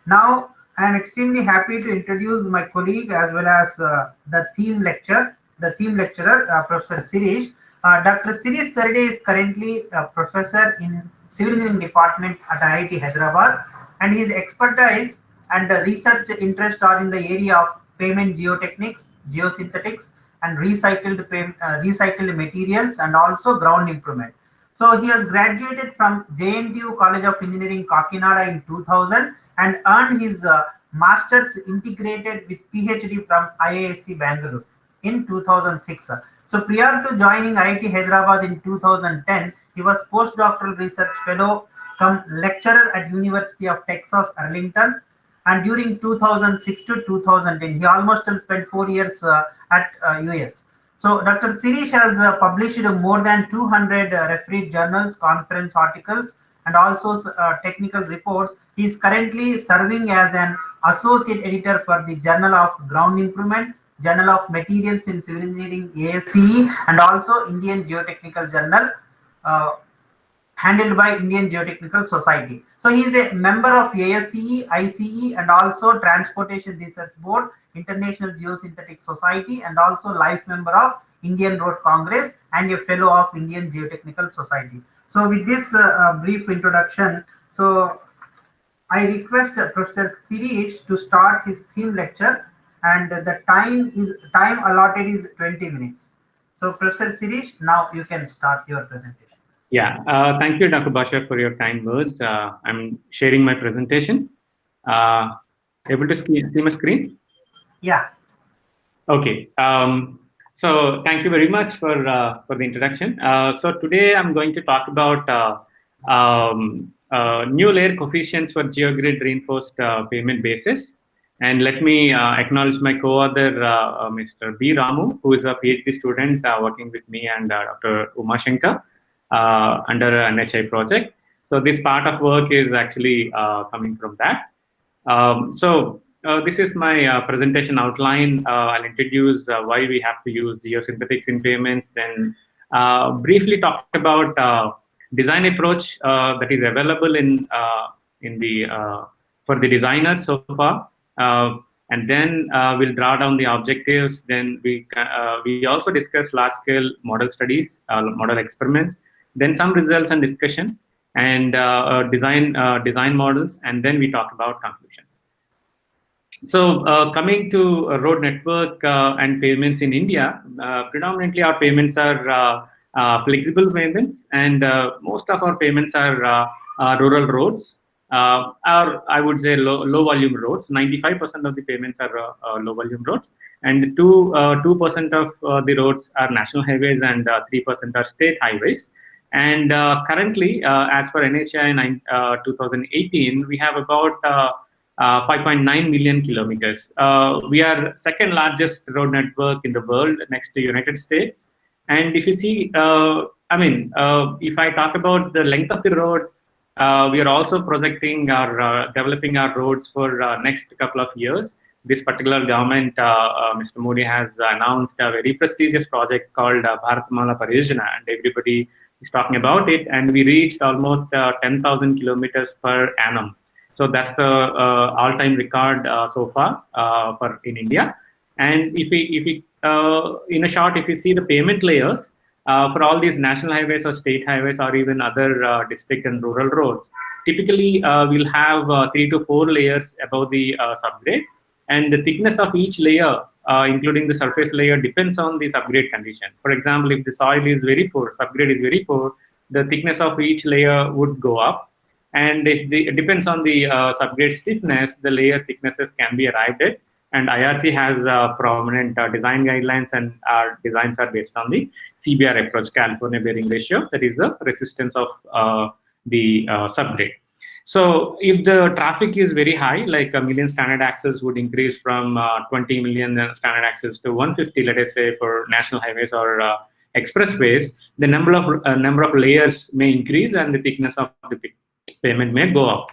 Now, I am extremely happy to introduce my colleague as well as the theme lecturer, Professor Sirish. Dr. Sirish Sarde is currently a professor in Civil Engineering Department at IIT Hyderabad, and his expertise and research interest are in the area of payment geotechnics, geosynthetics, and recycled materials, and also ground improvement. So he has graduated from JNTU College of Engineering, Kakinada in 2000 and earned his master's integrated with PhD from IISc Bangalore in 2006. So prior to joining IIT Hyderabad in 2010, he was postdoctoral research fellow come lecturer at University of Texas Arlington, and during 2006 to 2010 he almost spent 4 years at US. So Dr. Sirish has published more than 200 refereed journals, conference articles, and also technical reports. He is currently serving as an associate editor for the Journal of Ground Improvement, Journal of Materials in Civil Engineering ASCE, and also Indian Geotechnical Journal, uh, handled by Indian Geotechnical Society. So he is a member of ASCE, ICE, and also Transportation Research Board, International Geosynthetic Society, and also life member of Indian Road Congress and a fellow of Indian Geotechnical Society. So with this brief introduction, so I request Professor Sirish to start his theme lecture, and the time allotted is 20 minutes. So Professor Sirish, now you can start your presentation. Yeah, thank you, Dr. Basha, for your kind words. I'm sharing my presentation. Able to see my screen? Yeah. Okay. So thank you very much for the introduction. So today I'm going to talk about new layer coefficients for GeoGrid reinforced payment basis. And let me acknowledge my co-author, Mr. B. Ramu, who is a PhD student working with me, and Dr. Uma Shankar under an NHI project. So this part of work is actually coming from that. This is my presentation outline. I'll introduce why we have to use geosynthetics in payments, then briefly talk about design approach that is available in the for the designers so far, and then we'll draw down the objectives. Then we also discuss large scale model studies, model experiments, then some results and discussion, and design models, and then we talk about conclusions. So coming to road network and payments in India, predominantly our payments are flexible payments, and most of our payments are rural roads, or I would say low volume roads. 95% of the payments are low volume roads, and 2% of the roads are national highways, and 3% are state highways. And currently, as per NHI in 2018, we have about 5.9 million kilometers. We are second largest road network in the world, next to United States. And if you see, if I talk about the length of the road, we are also projecting our developing our roads for next couple of years. This particular government, Mr. Modi, has announced a very prestigious project called Bharatmala Pariyojana, and everybody is talking about it. And we reached almost 10,000 kilometers per annum. So that's the all-time record so far for in India. And if we in a short, if you see the payment layers for all these national highways or state highways or even other district and rural roads, typically we'll have 3 to 4 layers above the subgrade, and the thickness of each layer, including the surface layer, depends on the subgrade condition. For example, if the soil is very poor, subgrade is very poor, the thickness of each layer would go up. And it depends on the subgrade stiffness, the layer thicknesses can be arrived at. And IRC has prominent design guidelines, and our designs are based on the CBR approach, California Bearing Ratio, that is the resistance of the subgrade. So if the traffic is very high, like 1 million standard axles would increase from 20 million standard axles to 150, let us say, for national highways or expressways, the number of layers may increase, and the thickness of the payment may go up.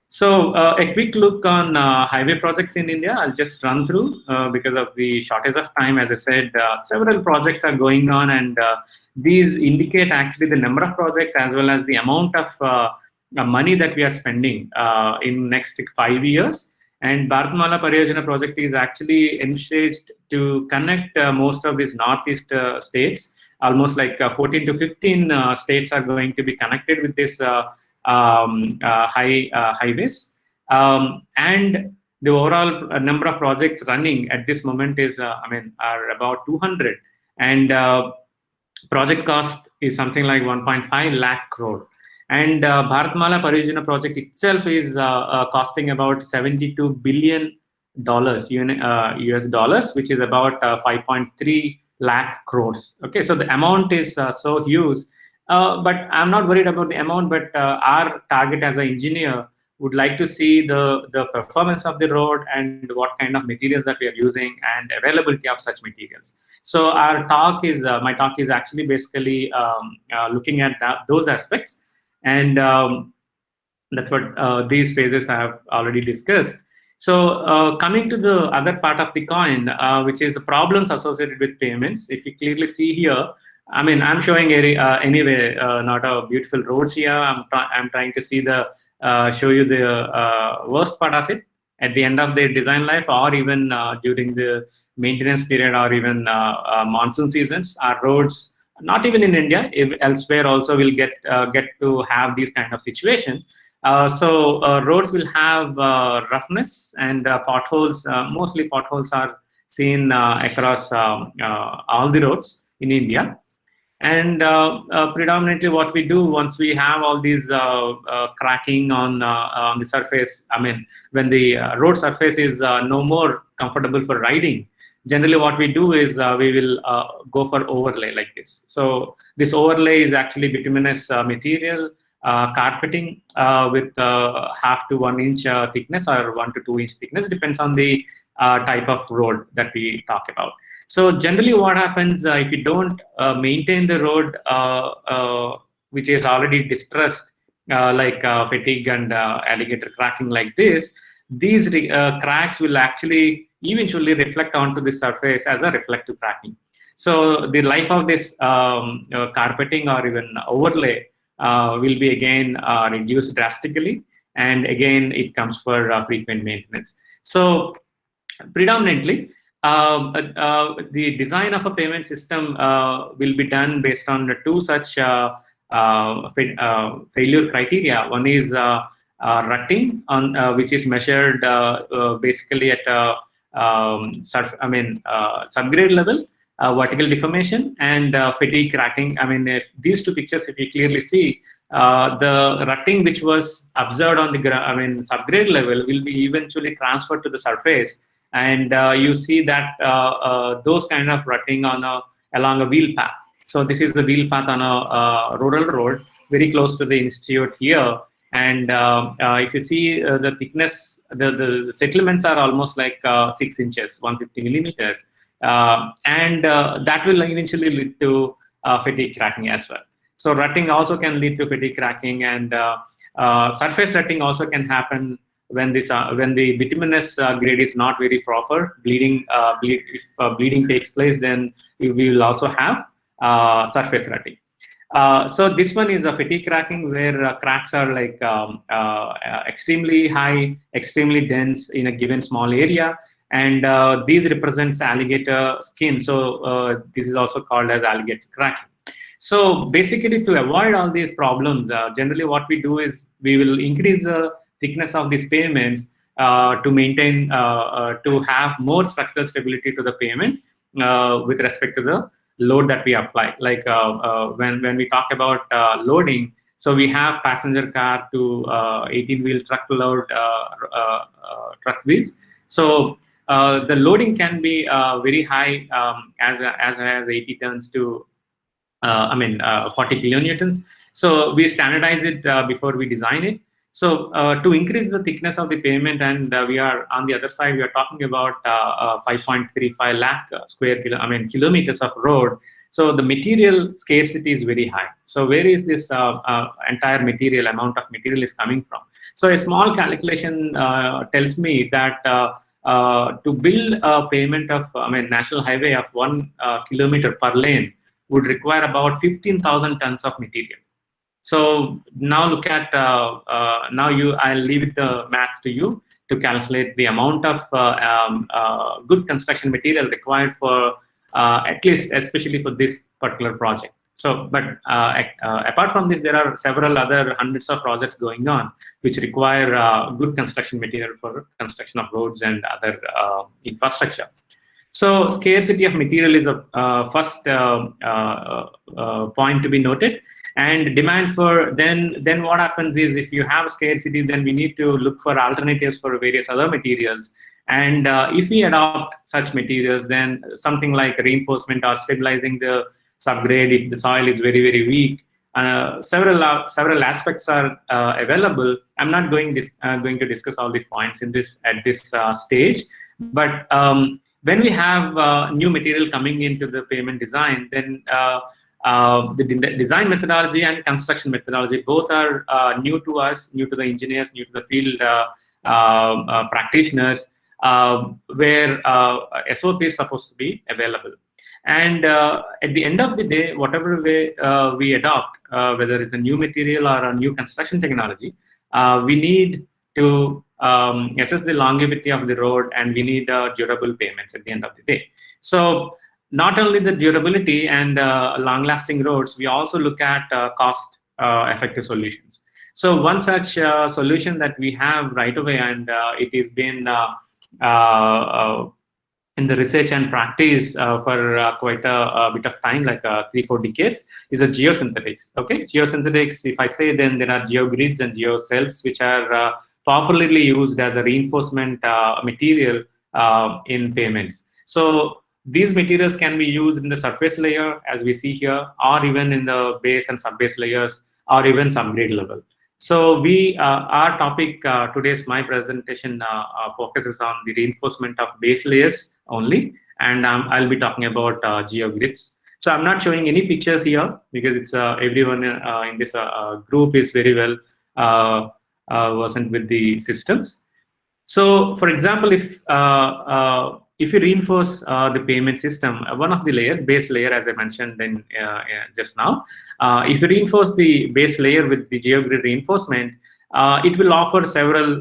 So a quick look on highway projects in India. I'll just run through because of the shortage of time. As I said, several projects are going on, and these indicate actually the number of projects as well as the amount of money that we are spending in next 5 years. And Bharatmala Pariyojana project is actually envisaged to connect most of these Northeast states. Almost like 14 to 15 states are going to be connected with this highways. And the overall number of projects running at this moment is, are about 200. And project cost is something like 1.5 lakh crore. And Bharatmala Pariyojana project itself is costing about $72 billion US dollars, which is about 5.3 lakh crores. Okay, so the amount is so huge, but I'm not worried about the amount. But our target as an engineer would like to see the performance of the road and what kind of materials that we are using and availability of such materials. So our talk is my talk is actually basically looking at those aspects, and that's what these phases I have already discussed. So coming to the other part of the coin, which is the problems associated with payments. If you clearly see here, I'm showing anyway not a beautiful roads here. I'm trying to see show you the worst part of it at the end of their design life, or even during the maintenance period, or even monsoon seasons. Our roads, not even in India, if elsewhere also will get to have these kind of situation. So roads will have roughness and potholes. Mostly potholes are seen across all the roads in India. And predominantly what we do once we have all these cracking on the surface, when the road surface is no more comfortable for riding, generally what we do is we will go for overlay like this. So this overlay is actually bituminous material, carpeting with half to 1 inch thickness, or 1 to 2 inch thickness, depends on the type of road that we talk about. So generally what happens if you don't maintain the road which is already distressed, like fatigue and alligator cracking like this, these cracks will actually eventually reflect onto the surface as a reflective cracking. So the life of this carpeting or even overlay will be again reduced drastically, and again it comes for frequent maintenance. So predominantly the design of a payment system will be done based on the two such failure criteria. One is rutting, on which is measured basically at subgrade level, vertical deformation, and fatigue cracking. If these two pictures, if you clearly see, the rutting which was observed on the subgrade level will be eventually transferred to the surface, and you see that those kind of rutting along a wheel path. So this is the wheel path on a rural road very close to the institute here. And if you see the thickness, the settlements are almost like 6 inches, 150 millimeters. And that will eventually lead to fatigue cracking as well. So rutting also can lead to fatigue cracking, and surface rutting also can happen when the bituminous grade is not very proper. If bleeding takes place, then we will also have surface rutting. So this one is a fatigue cracking, where cracks are like extremely high, extremely dense in a given small area, and these represents alligator skin. So this is also called as alligator cracking. So basically, to avoid all these problems, generally what we do is we will increase the thickness of these pavements to maintain, to have more structural stability to the pavement with respect to the load that we apply. Like when we talk about loading, so we have passenger car to 18-wheel truck load truck wheels. So the loading can be very high, as 80 tons to 40 kilonewtons. So we standardize it before we design it. So to increase the thickness of the pavement, and we are on the other side, we are talking about 5.35 lakh kilometers of road. So the material scarcity is very high. So where is this entire amount of material is coming from? So a small calculation tells me that to build a pavement of national highway of 1 kilometer per lane would require about 15,000 tons of material. So now look at, I'll leave the math to you to calculate the amount of good construction material required for at least, especially for this particular project. So, but apart from this, there are several other hundreds of projects going on which require good construction material for construction of roads and other infrastructure. So scarcity of material is a first point to be noted, and demand for, then what happens is, if you have scarcity, then we need to look for alternatives for various other materials. And if we adopt such materials, then something like reinforcement or stabilizing the subgrade if the soil is very, very weak, several aspects are available. I'm not going to discuss all these points at this stage, but when we have new material coming into the pavement design, then the design methodology and construction methodology both are new to us, new to the engineers, new to the field practitioners, where SOP is supposed to be available. And at the end of the day, whatever way we adopt, whether it's a new material or a new construction technology, we need to assess the longevity of the road, and we need durable payments at the end of the day. So not only the durability and long-lasting roads, we also look at cost-effective solutions. So one such solution that we have right away, and it has been in the research and practice for quite a bit of time, like 3-4 decades, is a geosynthetics. Okay, geosynthetics, if I say, then there are geogrids and geocells, which are popularly used as a reinforcement material in pavements. So these materials can be used in the surface layer, as we see here, or even in the base and sub-base layers, or even subgrade level. So our topic today's my presentation focuses on the reinforcement of base layers only, and I'll be talking about geogrids. So I'm not showing any pictures here because it's everyone in this group is very well versed with the systems. So, for example, if you reinforce the pavement system, one of the layers, base layer, as I mentioned just now, if you reinforce the base layer with the geogrid reinforcement, it will offer several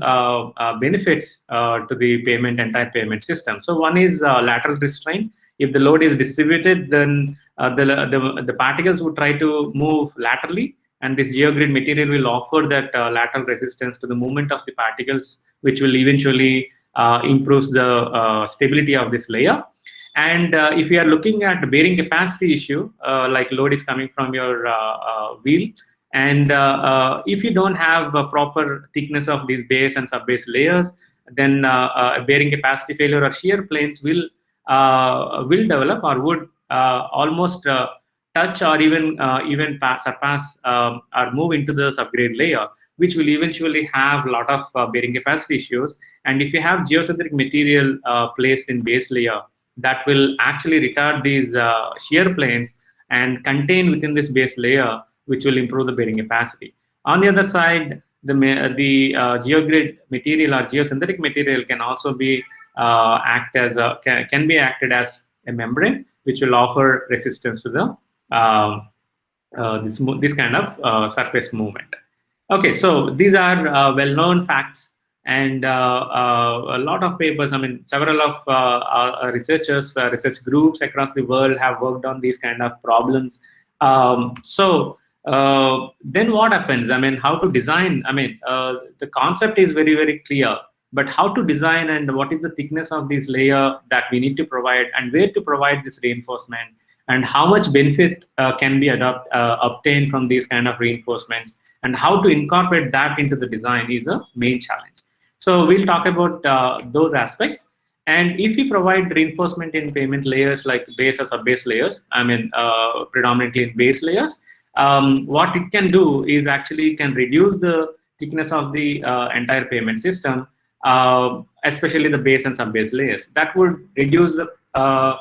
benefits to the entire pavement system. So one is lateral restraint. If the load is distributed, then the particles would try to move laterally, and this geogrid material will offer that lateral resistance to the movement of the particles, which will eventually improve the stability of this layer. And if you are looking at the bearing capacity issue, like load is coming from your wheel, and if you don't have a proper thickness of these base and sub-base layers, then bearing capacity failure or shear planes will develop, or would almost touch or even surpass or move into the subgrade layer, which will eventually have a lot of bearing capacity issues. And if you have geosynthetic material placed in base layer, that will actually retard these shear planes and contain within this base layer, which will improve the bearing capacity. On the other side, the geogrid material or geosynthetic material can also be can be acted as a membrane, which will offer resistance to the this kind of surface movement. Okay, so these are well-known facts, and a lot of papers. I mean, several of researchers, research groups across the world have worked on these kind of problems. So then what happens? I mean, how to design? I mean, the concept is very, very clear, but how to design and what is the thickness of this layer that we need to provide, and where to provide this reinforcement, and how much benefit can be obtained from these kind of reinforcements, and how to incorporate that into the design is a main challenge. So we'll talk about those aspects. And if you provide reinforcement in pavement layers like base or sub-base layers, I mean predominantly in base layers, what it can do is actually can reduce the thickness of the entire pavement system, especially the base and sub-base layers. That would reduce the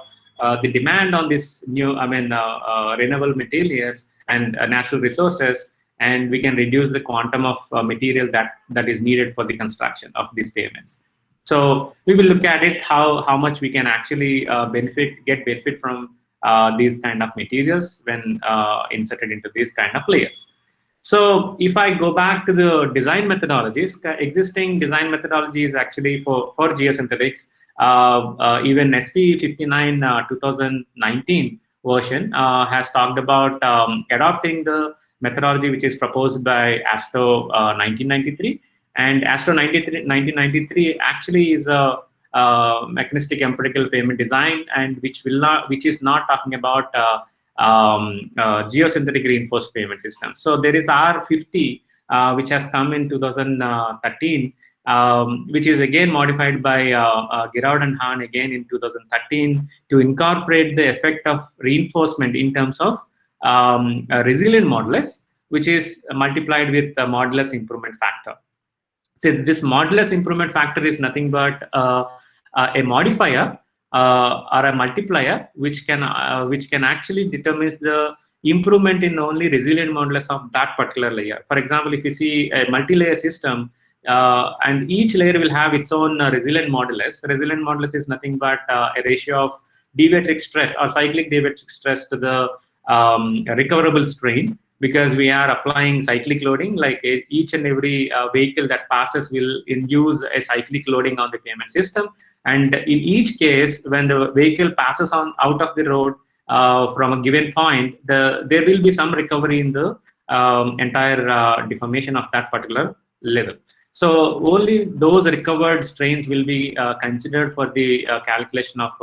demand on this new, renewable materials and natural resources, and we can reduce the quantum of material that is needed for the construction of these pavements. So we will look at it, how much we can actually get benefit from these kind of materials when inserted into these kind of layers. So if I go back to the design methodologies, existing design methodologies actually for geosynthetics, even SP59 2019 version has talked about adopting the methodology which is proposed by ASTO 1993. And ASTO 1993 actually is a mechanistic empirical payment design, and which is not talking about geosynthetic reinforced payment system. So there is R50, which has come in 2013, which is again modified by Giraud and Hahn again in 2013 to incorporate the effect of reinforcement in terms of a resilient modulus, which is multiplied with the modulus improvement factor. So this modulus improvement factor is nothing but a modifier or a multiplier which can actually determines the improvement in only resilient modulus of that particular layer. For example, if you see a multi-layer system and each layer will have its own resilient modulus. Resilient modulus is nothing but a ratio of deviatoric stress or cyclic deviatoric stress to the recoverable strain, because we are applying cyclic loading. Like each and every vehicle that passes will induce a cyclic loading on the payment system. And in each case, when the vehicle passes on out of the road from a given point, there will be some recovery in the entire deformation of that particular level. So only those recovered strains will be considered for the calculation of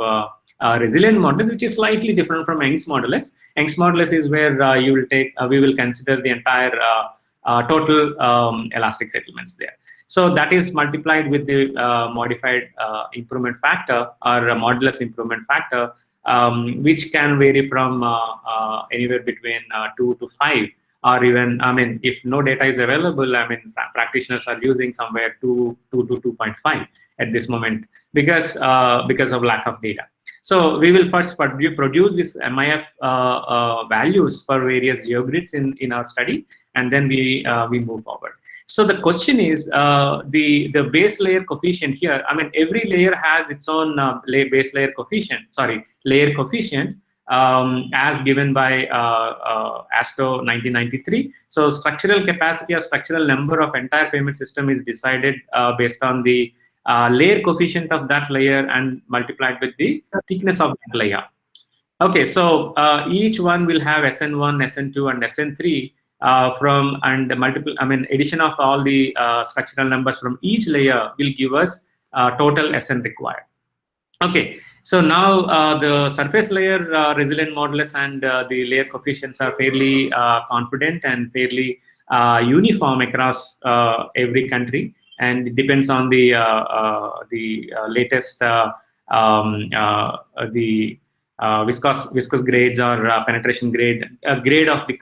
resilient modulus, which is slightly different from Young's modulus. Young's modulus is where you will take, we will consider the entire total elastic settlements there. So that is multiplied with the modified improvement factor or modulus improvement factor, which can vary from anywhere between 2 to 5, or even, I mean, if no data is available, I mean, practitioners are using somewhere 2 to 2.5 at this moment because of lack of data. So we will first produce this MIF values for various geogrids in our study, and then we move forward. So the question is the base layer coefficient here. I mean, every layer has its own base layer coefficient. Sorry, layer coefficients as given by ASTO 1993. So structural capacity or structural number of entire payment system is decided based on the layer coefficient of that layer and multiplied with the thickness of that layer. Okay, so each one will have SN1, SN2, and SN3 from, and multiple, I mean, addition of all the structural numbers from each layer will give us total SN required. Okay, so now the surface layer resilient modulus and the layer coefficients are fairly confident and fairly uniform across every country, and it depends on the latest viscous grades or penetration grade of the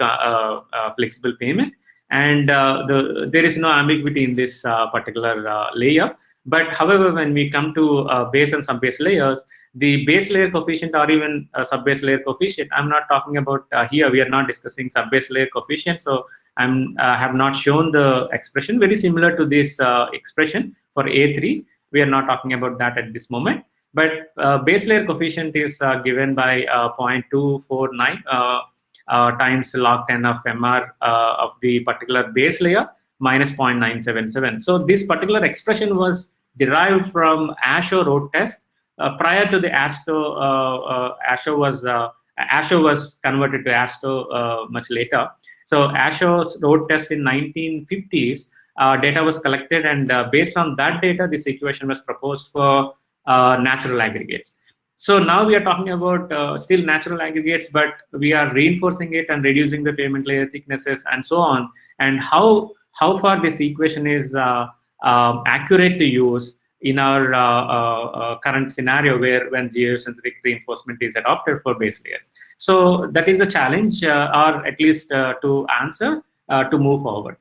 flexible payment, and there is no ambiguity in this particular layer. But however, when we come to base and sub-base layers, the base layer coefficient or even sub-base layer coefficient, I'm not talking about here, we are not discussing sub-base layer coefficient, so I have not shown the expression very similar to this expression for A3. We are not talking about that at this moment. But base layer coefficient is given by 0.249 times log 10 of MR of the particular base layer minus 0.977. So this particular expression was derived from ASHO road test. Prior to the ASHO was converted to ASTO much later. So ASHO's road test in 1950s, data was collected, and based on that data, this equation was proposed for natural aggregates. So now we are talking about still natural aggregates, but we are reinforcing it and reducing the payment layer thicknesses and so on. And how far this equation is accurate to use in our current scenario, where when geosynthetic reinforcement is adopted for base layers. So that is the challenge, or at least to answer to move forward.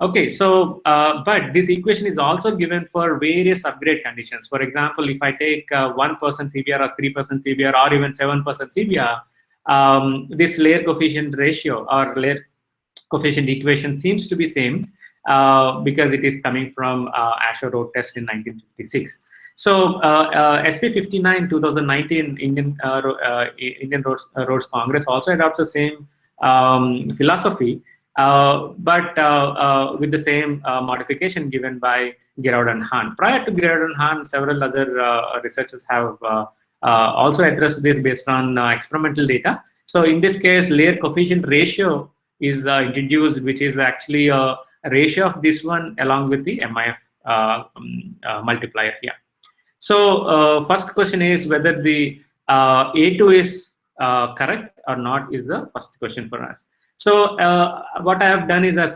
Okay, so but this equation is also given for various subgrade conditions. For example, if I take 1% CBR or 3% CBR or even 7% CBR, this layer coefficient ratio or layer coefficient equation seems to be same because it is coming from ASHO road test in 1956. So SP59 2019 Indian Roads Congress also adopts the same philosophy. but with the same modification given by Giraud and Hahn. Prior to Giraud and Hahn, several other researchers have also addressed this based on experimental data. So in this case, layer coefficient ratio is introduced, which is actually a ratio of this one along with the MIF multiplier here. So first question is whether the A2 is correct or not is the first question for us. So what I have done is a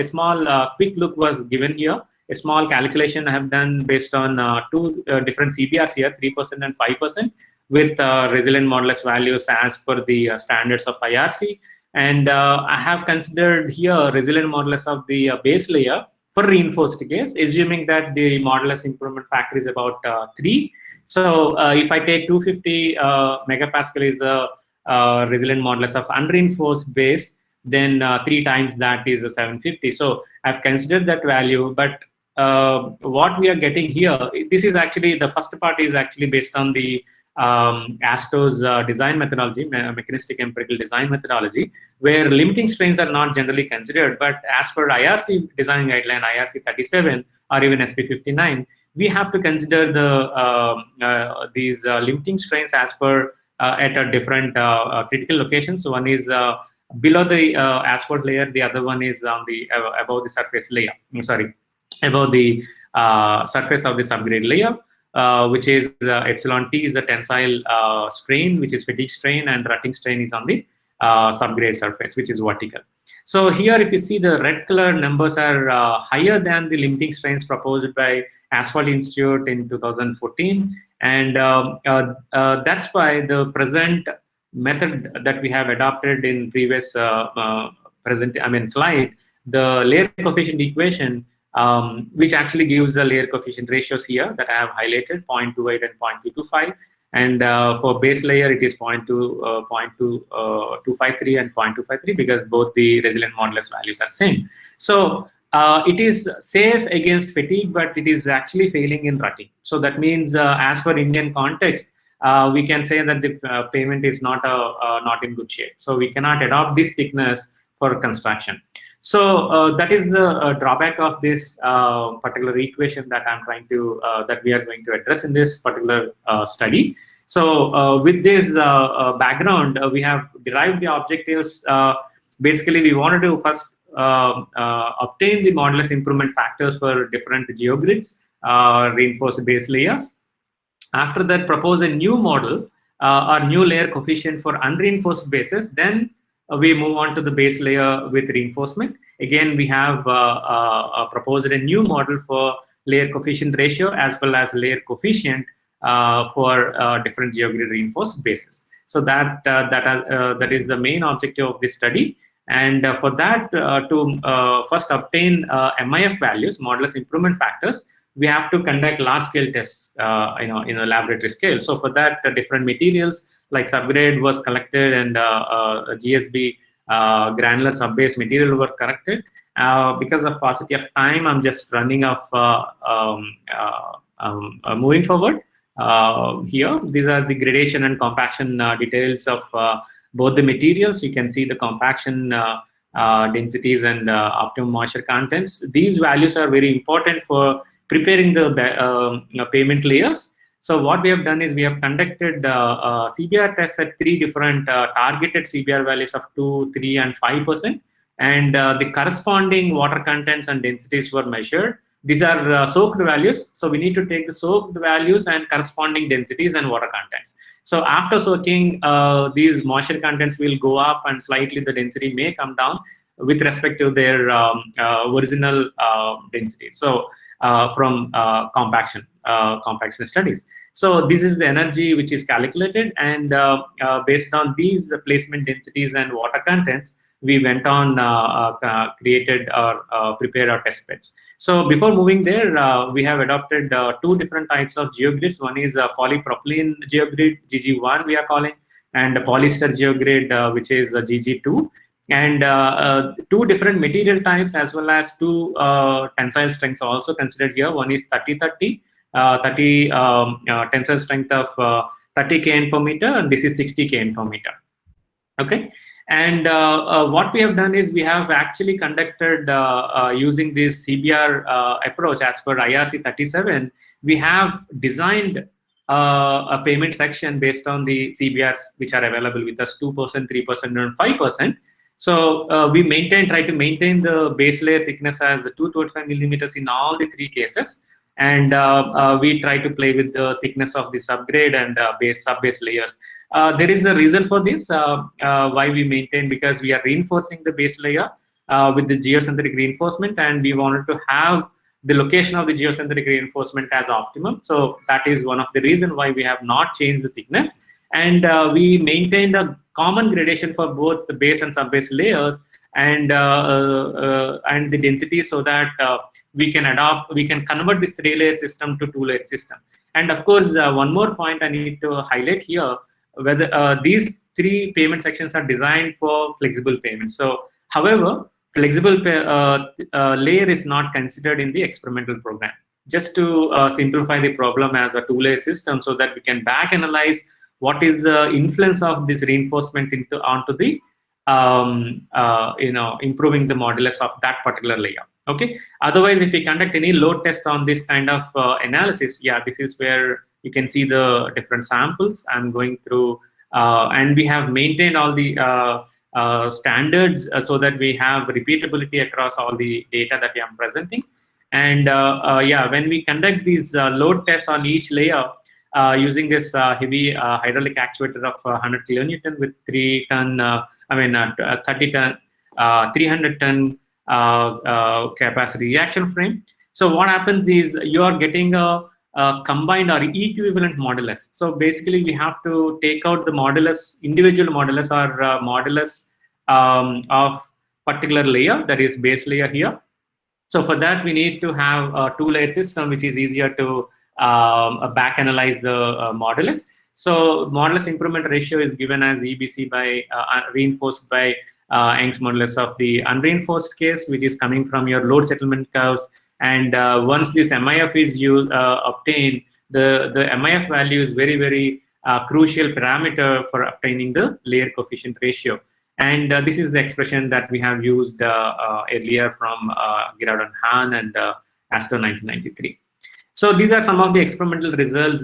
small quick look was given here. A small calculation I have done based on two different CBRs here, 3% and 5%, with resilient modulus values as per the standards of IRC. And I have considered here resilient modulus of the base layer for reinforced case, assuming that the modulus improvement factor is about 3. So if I take 250 megapascal is a resilient modulus of unreinforced base, then 3 times that is a 750. So I've considered that value, but what we are getting here, this is actually, the first part is actually based on the ASTO's design methodology, mechanistic empirical design methodology, where limiting strains are not generally considered. But as per IRC design guideline, IRC 37 or even SP 59, we have to consider the these limiting strains as per at a different critical locations. So one is below the asphalt layer, the other one is on the above the surface layer. Sorry, above the surface of the subgrade layer. Which is epsilon T is a tensile strain, which is fatigue strain, and rutting strain is on the subgrade surface, which is vertical. So here, if you see, the red color numbers are higher than the limiting strains proposed by Asphalt Institute in 2014, and that's why the present method that we have adopted in previous slide, the layer coefficient equation, which actually gives the layer coefficient ratios here that I have highlighted, 0.28 and 0.225. And for base layer, it is 0.253 and 0.253 because both the resilient modulus values are same. So it is safe against fatigue, but it is actually failing in rutting. So that means as per Indian context, we can say that the pavement is not in good shape. So we cannot adopt this thickness for construction. So that is the drawback of this particular equation that I'm trying to that we are going to address in this particular study. So with this background, we have derived the objectives. Basically, we wanted to first obtain the modulus improvement factors for different geogrids, reinforced base layers. After that, propose a new model or new layer coefficient for unreinforced bases. Then we move on to the base layer with reinforcement. Again, we have proposed a new model for layer coefficient ratio as well as layer coefficient for different geogrid reinforced bases. So that is the main objective of this study. And for that, to first obtain MIF values, modulus improvement factors, we have to conduct large-scale tests, in a laboratory scale. So for that, different materials like subgrade was collected, and GSB granular subbase material were collected. Because of paucity of time, I'm just running off moving forward. Here, these are the gradation and compaction details of both the materials. You can see the compaction densities and optimum moisture contents. These values are very important for preparing the pavement layers. So what we have done is we have conducted CBR tests at 3 different targeted CBR values of 2, 3, and 5%. And the corresponding water contents and densities were measured. These are soaked values. So we need to take the soaked values and corresponding densities and water contents. So after soaking, these moisture contents will go up and slightly the density may come down with respect to their original density. So from compaction studies. So this is the energy which is calculated, and based on these placement densities and water contents, we went on created or prepared our test beds. So before moving there, we have adopted 2 different types of geogrids. One is polypropylene geogrid, GG1 we are calling, and polyester geogrid, which is GG2. And 2 different material types as well as 2 tensile strengths are also considered here. One is 30-30, tensile strength of 30 kN per meter, and this is 60 kN per meter. Okay, And what we have done is we have actually conducted using this CBR approach as per IRC 37. We have designed a payment section based on the CBRs which are available with us, 2%, 3%, and 5%. So we try to maintain the base layer thickness as 225 millimeters in all the three cases. And we try to play with the thickness of the subgrade and sub-base layers. There is a reason for this, why we maintain, because we are reinforcing the base layer with the geosynthetic reinforcement, and we wanted to have the location of the geosynthetic reinforcement as optimum. So that is one of the reasons why we have not changed the thickness. And we maintained a common gradation for both the base and sub-base layers, and the density, so that we can convert this 3-layer system to 2-layer system. And of course, one more point I need to highlight here, whether these 3 payment sections are designed for flexible payments. So, however, flexible layer is not considered in the experimental program. Just to simplify the problem as a 2-layer system, so that we can back analyze what is the influence of this reinforcement onto the improving the modulus of that particular layer. Okay. Otherwise, if we conduct any load test on this kind of analysis, yeah, this is where you can see the different samples I'm going through, and we have maintained all the standards so that we have repeatability across all the data that I'm presenting. And yeah, when we conduct these load tests on each layer using this heavy hydraulic actuator of 100 kilonewton with 300 ton capacity reaction frame. So what happens is you are getting a combined or equivalent modulus. So basically, we have to take out the modulus, individual modulus or modulus of particular layer, that is base layer here. So for that, we need to have a 2-layer system, which is easier to back analyze the modulus. So modulus improvement ratio is given as EBC by reinforced by Young's modulus of the unreinforced case, which is coming from your load settlement curves. And once this MIF is obtained, the MIF value is very, very crucial parameter for obtaining the layer coefficient ratio. And this is the expression that we have used earlier from Girard and Hahn and Astor 1993. So these are some of the experimental results,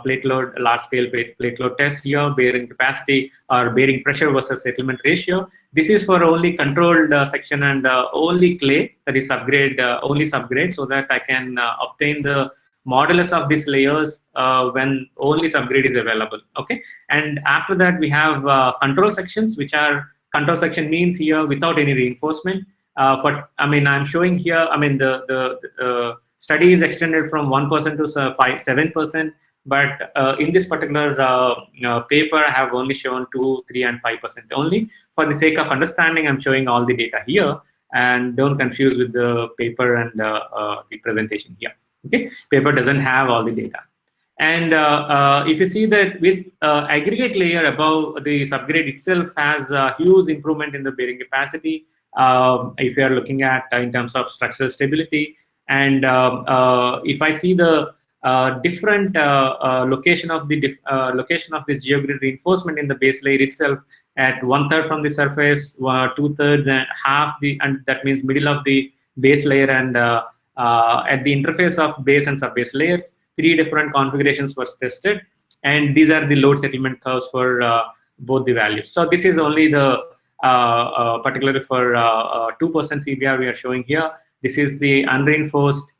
plate load, large-scale plate load test here, bearing capacity or bearing pressure versus settlement ratio. This is for only controlled section and only clay, that is subgrade, only subgrade, so that I can obtain the modulus of these layers when only subgrade is available. Okay, and after that we have control sections, which are control section means here without any reinforcement. I'm showing here. The study is extended from 1% to 7%, but in this particular paper, I have only shown 2, 3, and 5% only. For the sake of understanding, I'm showing all the data here, and don't confuse with the paper and the presentation here. Okay, paper doesn't have all the data. And if you see that with aggregate layer above, the subgrade itself has a huge improvement in the bearing capacity. If you are looking at in terms of structural stability. And if I see the different location of this geogrid reinforcement in the base layer itself, at 1/3 from the surface, 2/3 and half and that means middle of the base layer, and at the interface of base and sub-base layers, 3 different configurations was tested, and these are the load settlement curves for both the values. So this is only the particularly for 2% CBR we are showing here. This is the unreinforced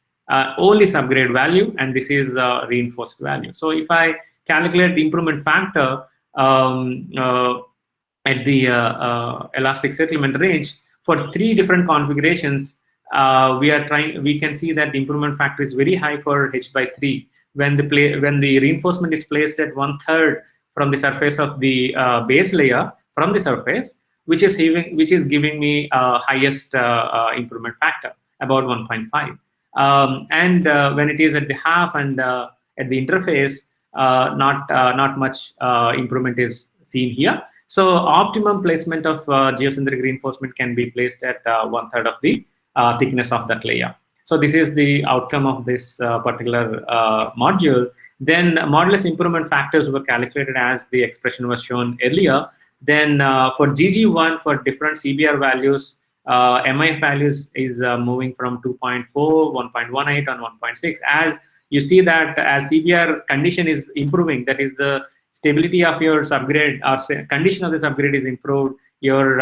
only subgrade value, and this is reinforced value. So if I calculate the improvement factor at the elastic settlement range for 3 different configurations, we can see that the improvement factor is very high for H/3 when the reinforcement is placed at 1/3 from the surface of the base layer from the surface, which is giving me highest improvement factor, about 1.5. And when it is at the half and at the interface, not much improvement is seen here. So optimum placement of geosynthetic reinforcement can be placed at 1/3 of the thickness of that layer. So this is the outcome of this particular module. Then modulus improvement factors were calculated as the expression was shown earlier. Then for GG1, for different CBR values, MIF values is moving from 2.4, 1.18, and 1.6. As you see that as CBR condition is improving, that is the stability of your subgrade or condition of the subgrade is improved, your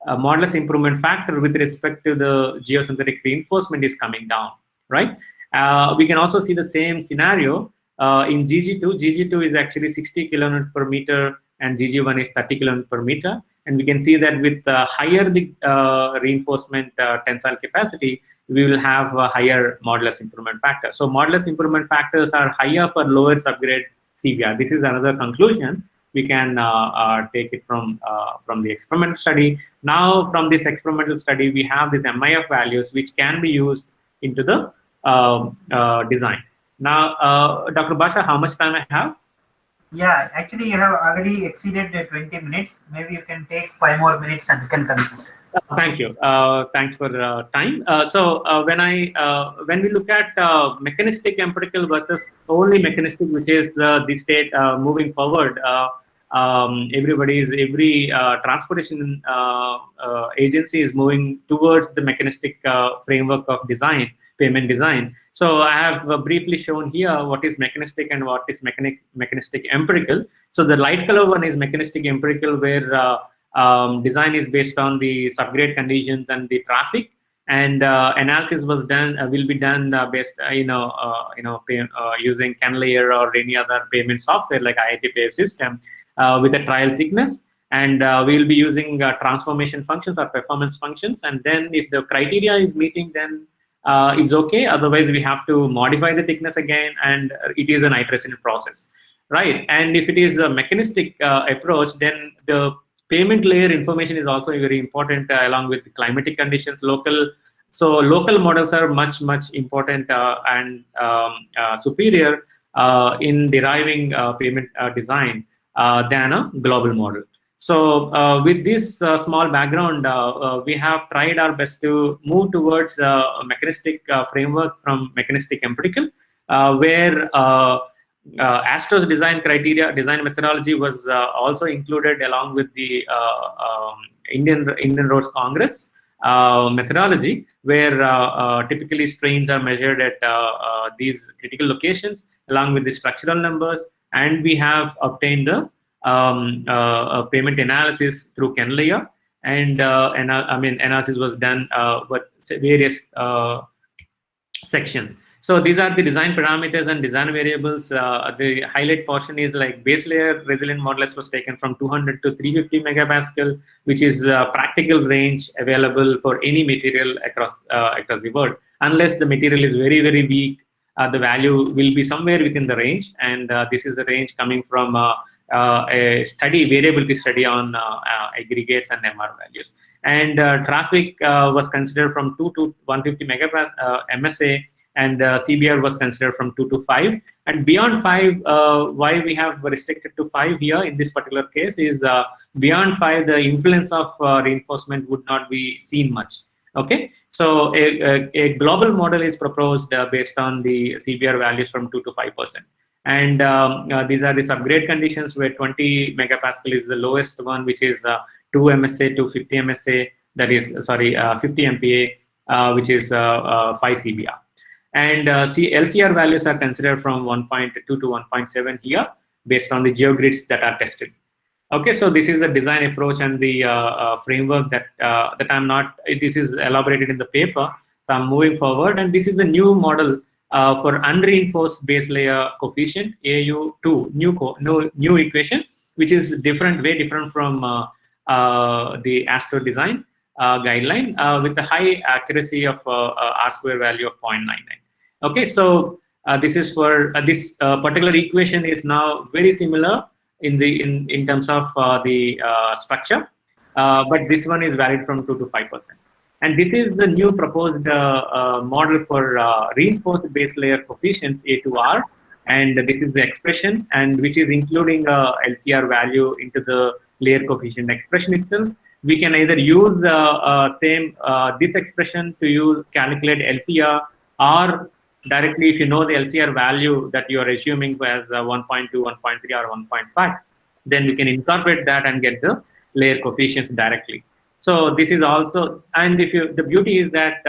modulus improvement factor with respect to the geosynthetic reinforcement is coming down, right? We can also see the same scenario in GG2. GG2 is actually 60 kilonewton per meter and GG1 is 30 kilonewton per meter. And we can see that with higher the reinforcement tensile capacity, we will have a higher modulus improvement factor. So modulus improvement factors are higher for lower subgrade CBR. This is another conclusion. We can take it from the experimental study. Now, from this experimental study, we have these MIF values which can be used into the design. Now, Dr. Basha, how much time I have? Yeah, actually, you have already exceeded the 20 minutes. Maybe you can take 5 more minutes and we can conclude. Thank you. Thanks for time. When we look at mechanistic empirical versus only mechanistic, which is the state moving forward, every transportation agency is moving towards the mechanistic framework of design, payment design. So I have briefly shown here what is mechanistic and what is mechanistic empirical. So the light color one is mechanistic empirical, where design is based on the subgrade conditions and the traffic, and analysis was done will be done based using Canlayer or any other payment software like IIT Pay system with a trial thickness, and we will be using transformation functions or performance functions, and then if the criteria is meeting, then is okay. Otherwise, we have to modify the thickness again, and it is an iteration process, right? And if it is a mechanistic approach, then the payment layer information is also very important along with the climatic conditions, so local models are much important and superior in deriving payment design than a global model. So with this small background, we have tried our best to move towards a mechanistic framework from mechanistic empirical, where ASTRO's design criteria, design methodology was also included along with the Indian Roads Congress methodology, where typically strains are measured at these critical locations along with the structural numbers, and we have obtained the payment analysis through Canlayer, and analysis was done with various sections. So these are the design parameters and design variables. The highlight portion is like base layer resilient modulus was taken from 200 to 350 megapascal, which is practical range available for any material across the world. Unless the material is very weak, the value will be somewhere within the range, and this is the range coming from a variability study on aggregates and MR values. And traffic was considered from 2 to 150 megapascal MSA, and CBR was considered from 2 to 5. And beyond 5, why we have restricted to 5 here in this particular case is beyond 5, the influence of reinforcement would not be seen much. Okay, so a global model is proposed based on the CBR values from 2 to 5%. And these are the subgrade conditions where 20 megapascal is the lowest one, which is 2 MSA to 50 MSA, that is, 50 MPa, which is 5 CBR. And LCR values are considered from 1.2 to 1.7 here, based on the geogrids that are tested. Okay, so this is the design approach and the framework that I'm not. This is elaborated in the paper, so I'm moving forward. And this is a new model for unreinforced base layer coefficient AU2, new equation, which is way different from the ASTRO design guideline with a high accuracy of R-square value of 0.99. Okay, so this is for this particular equation is now very similar in terms of the structure, but this one is valid from 2 to 5%. And this is the new proposed model for reinforced base layer coefficients A2R, and this is the expression, and which is including LCR value into the layer coefficient expression itself. We can either use this expression to calculate LCR, or directly, if you know the LCR value that you are assuming as 1.2, 1.3, or 1.5, then we can incorporate that and get the layer coefficients directly. So this is also, and the beauty is that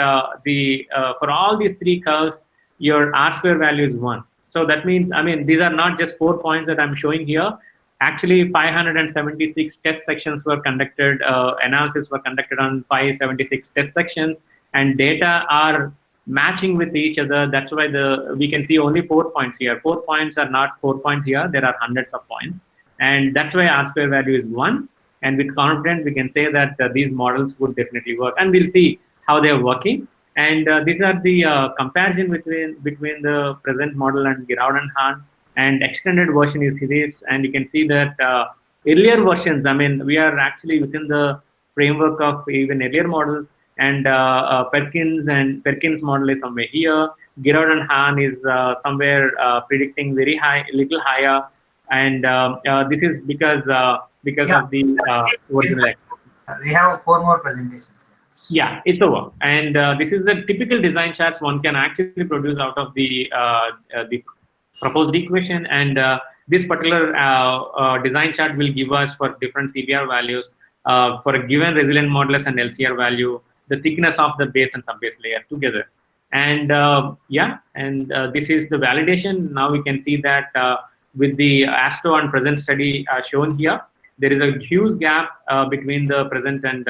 for all these three curves, your R-square value is 1. So that means, I mean, these are not just 4 points that I'm showing here. Actually, 576 test sections were conducted, analysis were conducted on 576 test sections, and data are matching with each other. That's why we can see only 4 points here. 4 points are not 4 points here. There are hundreds of points. And that's why R-square value is 1. And with confidence, we can say that these models would definitely work. And we'll see how they're working. And these are the comparison between the present model and Giraud and Hahn. And extended version is this. And you can see that earlier versions, I mean, we are actually within the framework of even earlier models. And Perkins model is somewhere here. Giraud and Hahn is somewhere predicting very high, little higher. And this is because of the original. We have 4 more presentations. Yeah, it's over. And this is the typical design charts one can actually produce out of the proposed equation. And this particular design chart will give us for different CBR values for a given resilient modulus and LCR value, the thickness of the base and subbase layer together. And this is the validation. Now we can see that with the ASTO and present study shown here, there is a huge gap between the present and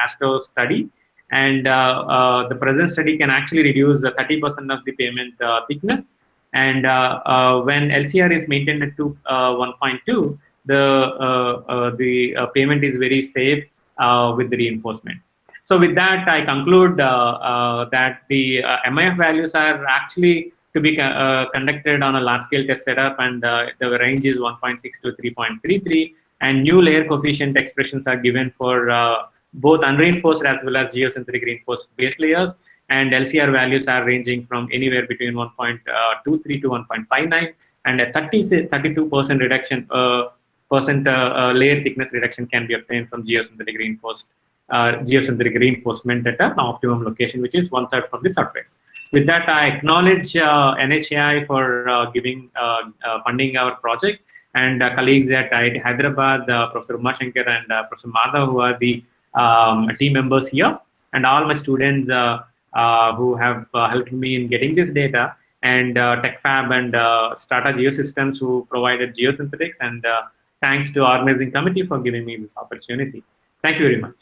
ASTO study. And the present study can actually reduce 30% of the pavement thickness. And when LCR is maintained at 1.2, the pavement is very safe with the reinforcement. So with that, I conclude that the MIF values are actually to be conducted on a large-scale test setup, and the range is 1.6 to 3.33, and new layer coefficient expressions are given for both unreinforced as well as geosynthetic reinforced base layers, and LCR values are ranging from anywhere between 1.23 to 1.59, and a 32% reduction, layer thickness reduction can be obtained from geosynthetic reinforcement at an optimum location, which is 1/3 from the surface. With that, I acknowledge NHAI for giving funding our project, and colleagues at IIT Hyderabad, Professor Uma Shankar and Professor Madhav, who are the team members here, and all my students who have helped me in getting this data, and TechFab and Strata Geosystems, who provided geosynthetics, and thanks to organizing committee for giving me this opportunity. Thank you very much.